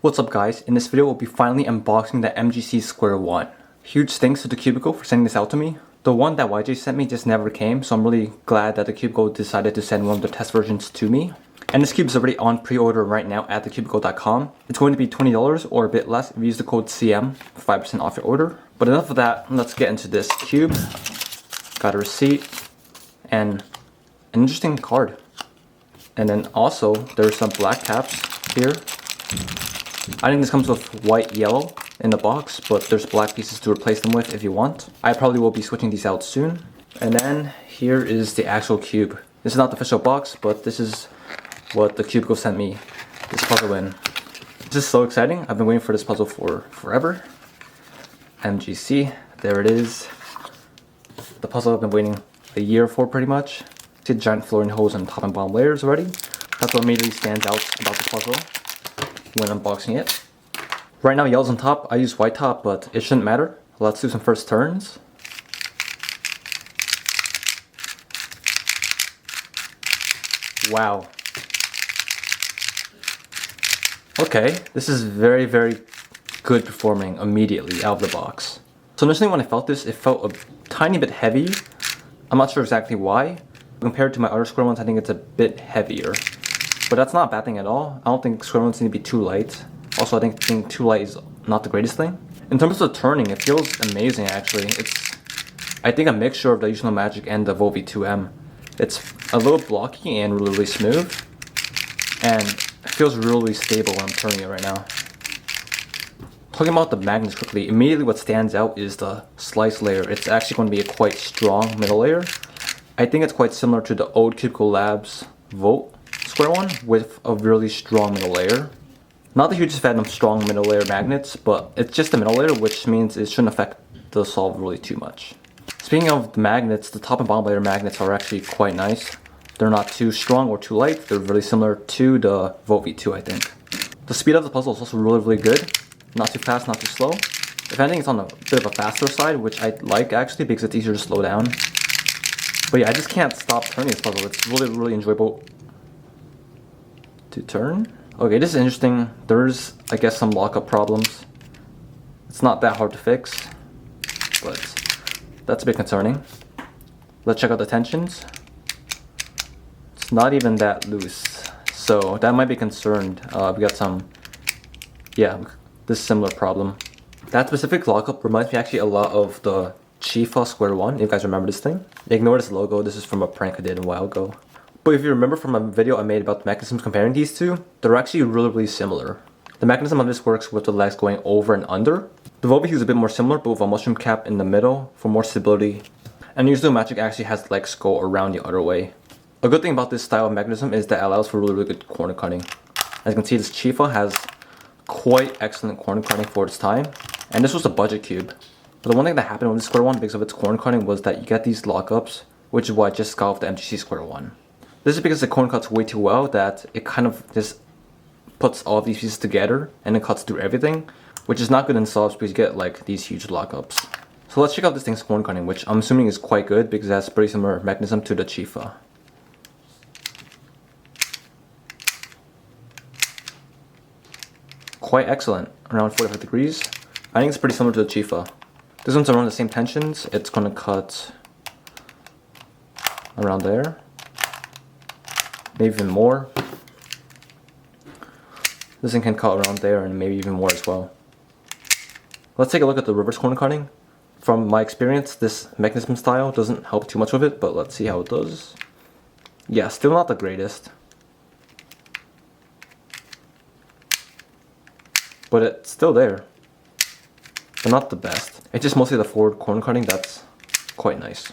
What's up guys, in this video we'll be finally unboxing the MGC Square-1. Huge thanks to the Cubicle for sending this out to me. The one that YJ sent me just never came, so I'm really glad that the Cubicle decided to send one of the test versions to me. And this cube is already on pre-order right now at thecubicle.com. It's going to be $20 or a bit less if you use the code CM for 5% off your order. But enough of that, let's get into this cube. Got a receipt and an interesting card. And then also there's some black caps here. I think this comes with white, yellow in the box, but there's black pieces to replace them with if you want. I probably will be switching these out soon. And then here is the actual cube. This is not the official box, but this is what the Cubicle sent me this puzzle in. This is so exciting. I've been waiting for this puzzle for forever. MGC, there it is. The puzzle I've been waiting a year for pretty much. See the giant flooring holes and top and bottom layers already. That's what immediately stands out about the puzzle when unboxing it. Right now yellow's on top, I use white top, but it shouldn't matter. Let's do some first turns. Wow. Okay, this is very good performing immediately out of the box. So initially when I felt this, it felt a tiny bit heavy. I'm not sure exactly why. Compared to my other square ones, I think it's a bit heavier. But that's not a bad thing at all. I don't think square ones need to be too light. Also, I think being too light is not the greatest thing. In terms of turning, it feels amazing actually. It's, I think, a mixture of the Usual Magic and the Volvi 2M. It's a little blocky and really smooth. And it feels really stable when I'm turning it right now. Talking about the magnets quickly, immediately what stands out is the slice layer. It's actually going to be a quite strong middle layer. I think it's quite similar to the old Cubicle Labs Volt Square one with a really strong middle layer. Not the hugest fan of strong middle layer magnets, but it's just a middle layer, which means it shouldn't affect the solve really too much. Speaking of the magnets, the top and bottom layer magnets are actually quite nice. They're not too strong or too light. They're really similar to the Volt V2, I think. The speed of the puzzle is also really good. Not too fast, not too slow. If anything, it's on a bit of a faster side, which I like actually because it's easier to slow down. But yeah, I just can't stop turning this puzzle. It's really enjoyable to turn. Okay, this is interesting. There's, I guess, some lockup problems. It's not that hard to fix, but that's a bit concerning. Let's check out the tensions. It's not even that loose, so that might be concerned. We got some, yeah, this similar problem. That specific lockup reminds me actually a lot of the Chifa Square-1, if you guys remember this thing. Ignore this logo, this is from a prank I did a while ago. But if you remember from a video I made about the mechanisms comparing these two, they're actually really similar. The mechanism of this works with the legs going over and under. The Volvi is a bit more similar, but with a mushroom cap in the middle for more stability. And Usual Magic actually has legs go around the other way. A good thing about this style of mechanism is that it allows for really good corner cutting. As you can see, this Chifa has quite excellent corner cutting for its time. And this was a budget cube. But the one thing that happened with the Square 1 because of its corner cutting was that you get these lockups, which is why I just got off the MGC Square 1. This is because the corner cuts way too well that it kind of just puts all of these pieces together and it cuts through everything, which is not good in solves because you get like these huge lockups. So let's check out this thing's corner cutting, which I'm assuming is quite good because it has a pretty similar mechanism to the Chifa. Quite excellent, around 45 degrees. I think it's pretty similar to the Chifa. This one's around the same tensions. It's gonna cut around there. Maybe even more. This thing can cut around there and maybe even more as well. Let's take a look at the reverse corner cutting. From my experience, this mechanism style doesn't help too much with it, but let's see how it does. Yeah, still not the greatest. But it's still there. But not the best. It's just mostly the forward corner cutting that's quite nice.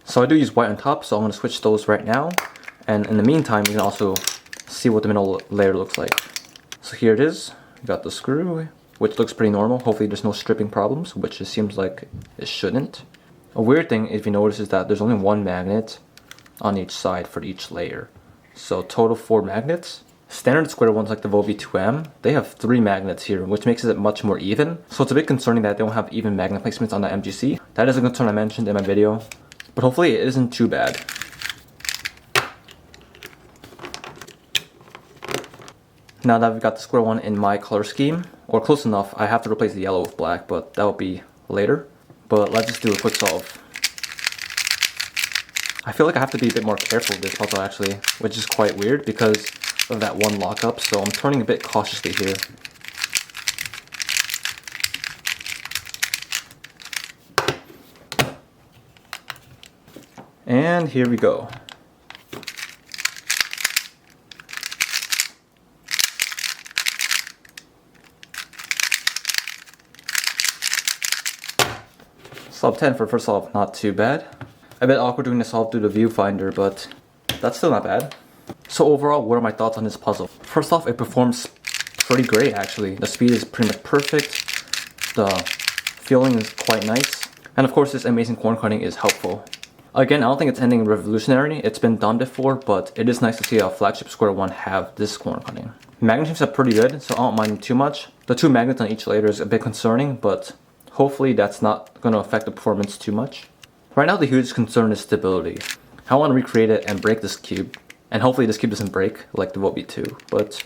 So I do use white on top, so I'm going to switch those right now. And in the meantime, you can also see what the middle layer looks like. So here it is. We got the screw, which looks pretty normal. Hopefully there's no stripping problems, which it seems like it shouldn't. A weird thing, if you notice, is that there's only one magnet on each side for each layer. So total 4 magnets. Standard square ones like the Volvi 2M, they have 3 magnets here, which makes it much more even. So it's a bit concerning that they don't have even magnet placements on the MGC. That is a concern I mentioned in my video, but hopefully it isn't too bad. Now that we've got the square one in my color scheme, or close enough, I have to replace the yellow with black, but that will be later. But let's just do a quick solve. I feel like I have to be a bit more careful with this puzzle actually, which is quite weird because of that one lockup, so I'm turning a bit cautiously here. And here we go. Solve 10 for first solve, not too bad. A bit awkward doing the solve through the viewfinder, but that's still not bad. So overall, what are my thoughts on this puzzle? First off, it performs pretty great actually. The speed is pretty much perfect. The feeling is quite nice. And of course, this amazing corner cutting is helpful. Again, I don't think it's anything revolutionary. It's been done before, but it is nice to see a flagship Square-1 have this corner cutting. Magnet shapes are pretty good, so I don't mind them too much. The 2 magnets on each layer is a bit concerning, but hopefully that's not going to affect the performance too much. Right now the huge concern is stability. I want to recreate it and break this cube, and hopefully this cube doesn't break like the Vote V2, but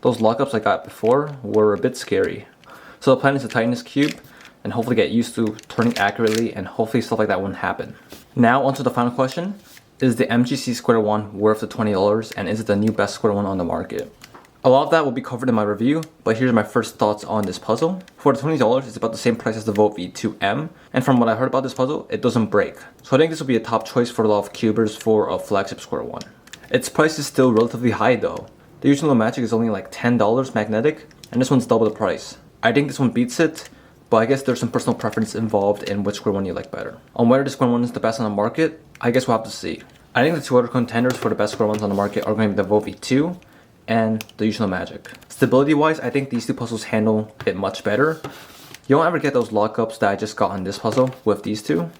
those lockups I got before were a bit scary. So the plan is to tighten this cube and hopefully get used to turning accurately, and hopefully stuff like that won't happen. Now onto the final question. Is the MGC Square-1 worth the $20, and is it the new best Square-1 on the market? A lot of that will be covered in my review, but here's my first thoughts on this puzzle. For the $20, it's about the same price as the Vote V2M, and from what I heard about this puzzle, it doesn't break. So I think this will be a top choice for a lot of cubers for a flagship Square-1. Its price is still relatively high though. The usual magic is only like $10 magnetic, and this one's double the price. I think this one beats it, but I guess there's some personal preference involved in which Square-1 you like better. On whether this Square-1 is the best on the market, I guess we'll have to see. I think the 2 other contenders for the best Square-1s on the market are going to be the Vote V2 and the usual magic. Stability wise, I think these 2 puzzles handle it much better. You won't ever get those lockups that I just got on this puzzle with these 2.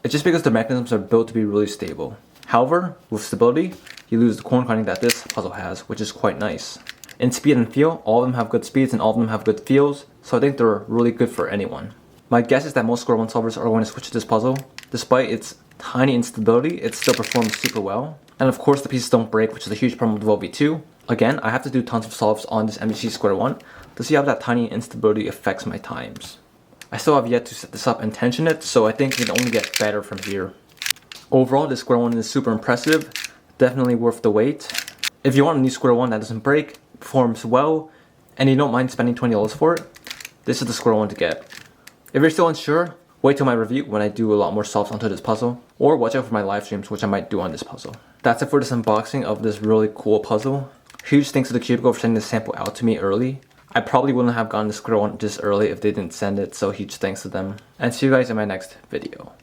It's just because the mechanisms are built to be really stable. However, with stability, you lose the corner cutting that this puzzle has, which is quite nice. In speed and feel, all of them have good speeds and all of them have good feels, so I think they're really good for anyone. My guess is that most Square-1 solvers are going to switch to this puzzle. Despite its tiny instability, it still performs super well. And of course the pieces don't break, which is a huge problem with the Vote V2. Again, I have to do tons of solves on this MGC Square-1 to see how that tiny instability affects my times. I still have yet to set this up and tension it, so I think it can only get better from here. Overall, this Square-1 is super impressive, definitely worth the wait. If you want a new Square-1 that doesn't break, performs well, and you don't mind spending $20 for it, this is the Square-1 to get. If you're still unsure, wait till my review when I do a lot more solves onto this puzzle, or watch out for my live streams, which I might do on this puzzle. That's it for this unboxing of this really cool puzzle. Huge thanks to the Cubicle for sending this sample out to me early. I probably wouldn't have gotten the Square-1 this early if they didn't send it, so huge thanks to them. And see you guys in my next video.